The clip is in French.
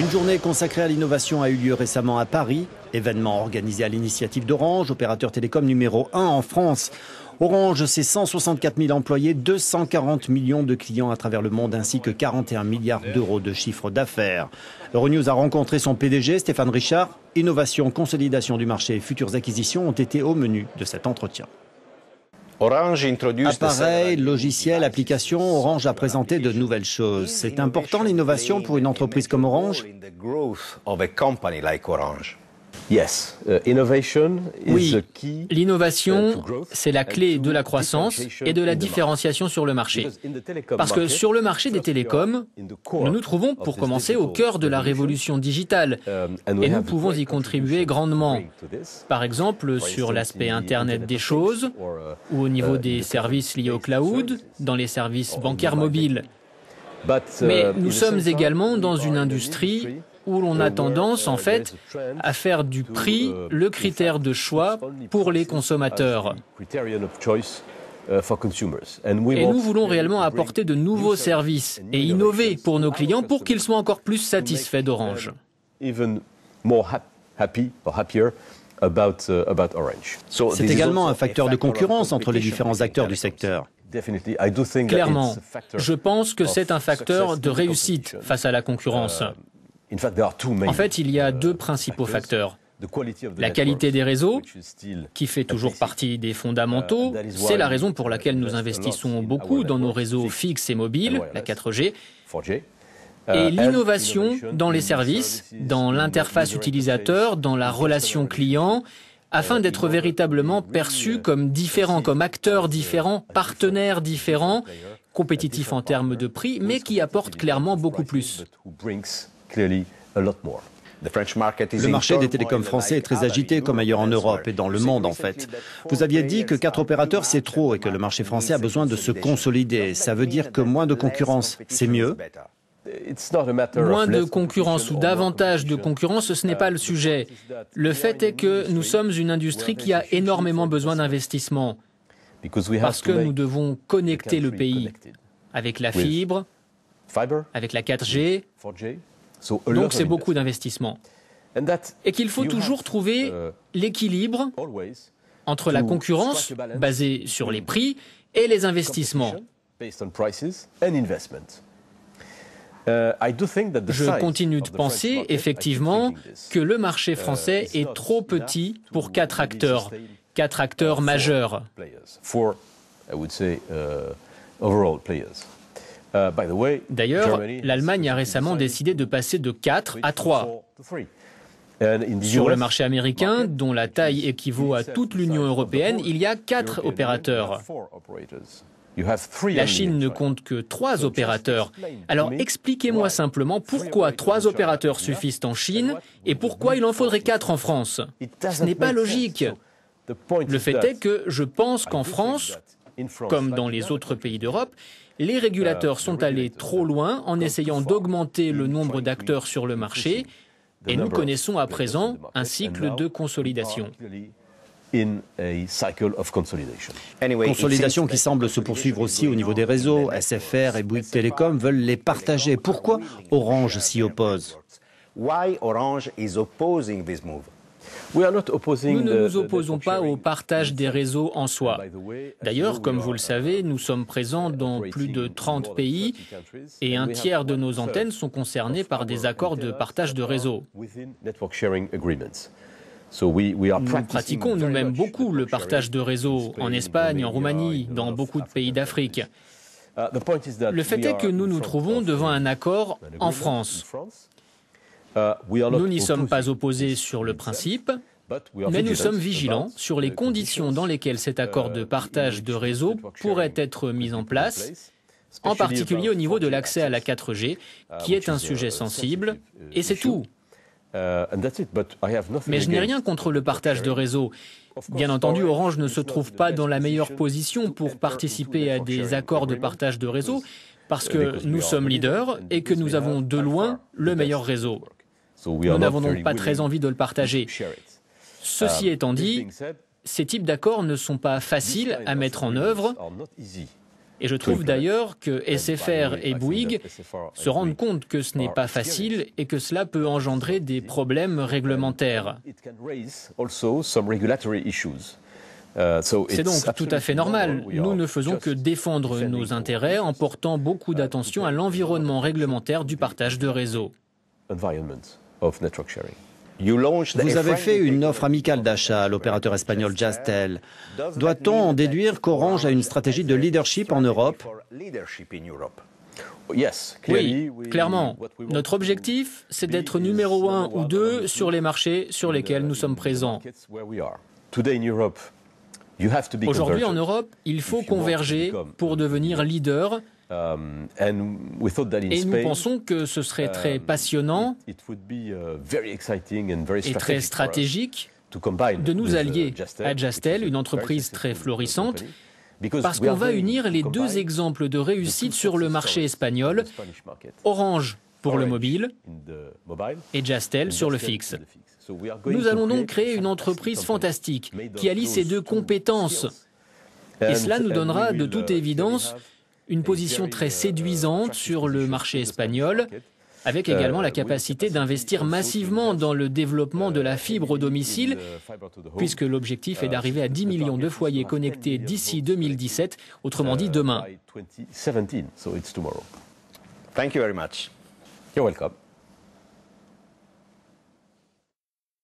Une journée consacrée à l'innovation a eu lieu récemment à Paris. Événement organisé à l'initiative d'Orange, opérateur télécom numéro 1 en France. Orange, c'est 164 000 employés, 240 millions de clients à travers le monde ainsi que 41 milliards d'euros de chiffre d'affaires. Euronews a rencontré son PDG, Stéphane Richard. Innovation, consolidation du marché et futures acquisitions ont été au menu de cet entretien. Appareil, logiciel, application, Orange a présenté de nouvelles choses. C'est important l'innovation pour une entreprise comme Orange ? Oui, l'innovation, c'est la clé de la croissance et de la différenciation sur le marché. Parce que sur le marché des télécoms, nous nous trouvons pour commencer au cœur de la révolution digitale et nous pouvons y contribuer grandement. Par exemple, sur l'aspect Internet des choses ou au niveau des services liés au cloud, dans les services bancaires mobiles. Mais nous sommes également dans une industrie où l'on a tendance, en fait, à faire du prix le critère de choix pour les consommateurs. Et nous voulons réellement apporter de nouveaux services et innover pour nos clients pour qu'ils soient encore plus satisfaits d'Orange. C'est également un facteur de concurrence entre les différents acteurs du secteur. Clairement, je pense que c'est un facteur de réussite face à la concurrence. En fait, il y a deux principaux facteurs. La qualité des réseaux, qui fait toujours partie des fondamentaux, c'est la raison pour laquelle nous investissons beaucoup dans nos réseaux fixes et mobiles, la 4G, et l'innovation dans les services, dans l'interface utilisateur, dans la relation client, afin d'être véritablement perçus comme différents, comme acteurs différents, partenaires différents, compétitifs en termes de prix, mais qui apportent clairement beaucoup plus. Le marché des télécoms français est très agité comme ailleurs en Europe et dans le monde en fait. Vous aviez dit que 4 opérateurs c'est trop et que le marché français a besoin de se consolider. Ça veut dire que moins de concurrence, c'est mieux ? Moins de concurrence ou davantage de concurrence, ce n'est pas le sujet. Le fait est que nous sommes une industrie qui a énormément besoin d'investissement parce que nous devons connecter le pays avec la fibre, avec la 4G. Donc c'est beaucoup d'investissement. Et qu'il faut toujours trouver l'équilibre entre la concurrence basée sur les prix et les investissements. Je continue de penser, effectivement, que le marché français est trop petit pour 4 acteurs majeurs. D'ailleurs, l'Allemagne a récemment décidé de passer de 4 à 3. Sur le marché américain, dont la taille équivaut à toute l'Union européenne, il y a 4 opérateurs. La Chine ne compte que 3 opérateurs. Alors expliquez-moi simplement pourquoi 3 opérateurs suffisent en Chine et pourquoi il en faudrait 4 en France. Ce n'est pas logique. Le fait est que je pense qu'en France, comme dans les autres pays d'Europe, les régulateurs sont allés trop loin en essayant d'augmenter le nombre d'acteurs sur le marché et nous connaissons à présent un cycle de consolidation. Consolidation qui semble se poursuivre aussi au niveau des réseaux. SFR et Bouygues Telecom veulent les partager. Pourquoi Orange s'y oppose ? Nous ne nous opposons pas au partage des réseaux en soi. D'ailleurs, comme vous le savez, nous sommes présents dans plus de 30 pays et un tiers de nos antennes sont concernées par des accords de partage de réseaux. Nous pratiquons nous-mêmes beaucoup le partage de réseaux en Espagne, en Roumanie, dans beaucoup de pays d'Afrique. Le fait est que nous nous trouvons devant un accord en France. Nous n'y sommes pas opposés sur le principe, mais nous sommes vigilants sur les conditions dans lesquelles cet accord de partage de réseau pourrait être mis en place, en particulier au niveau de l'accès à la 4G, qui est un sujet sensible, et c'est tout. Mais je n'ai rien contre le partage de réseau. Bien entendu, Orange ne se trouve pas dans la meilleure position pour participer à des accords de partage de réseau, parce que nous sommes leaders et que nous avons de loin le meilleur réseau. Nous n'avons donc pas très envie de le partager. Ceci étant dit, ces types d'accords ne sont pas faciles à mettre en œuvre Et je trouve d'ailleurs que SFR et Bouygues se rendent compte que ce n'est pas facile et que cela peut engendrer des problèmes réglementaires. C'est donc tout à fait normal. Nous ne faisons que défendre nos intérêts en portant beaucoup d'attention à l'environnement réglementaire du partage de réseaux. Vous avez fait une offre amicale d'achat à l'opérateur espagnol Jazztel. Doit-on en déduire qu'Orange a une stratégie de leadership en Europe? Oui, clairement. Notre objectif, c'est d'être numéro 1 ou 2 sur les marchés sur lesquels nous sommes présents. Aujourd'hui, en Europe, il faut converger pour devenir leader. Et nous pensons que ce serait très passionnant et très stratégique de nous allier à Jazztel, une entreprise très florissante, parce qu'on va unir les deux exemples de réussite sur le marché espagnol, Orange pour le mobile et Jazztel sur le fixe. Nous allons donc créer une entreprise fantastique qui allie ces deux compétences. Et cela nous donnera de toute évidence une position très séduisante sur le marché espagnol, avec également la capacité d'investir massivement dans le développement de la fibre au domicile, puisque l'objectif est d'arriver à 10 millions de foyers connectés d'ici 2017, autrement dit demain. Thank you very much. You're welcome.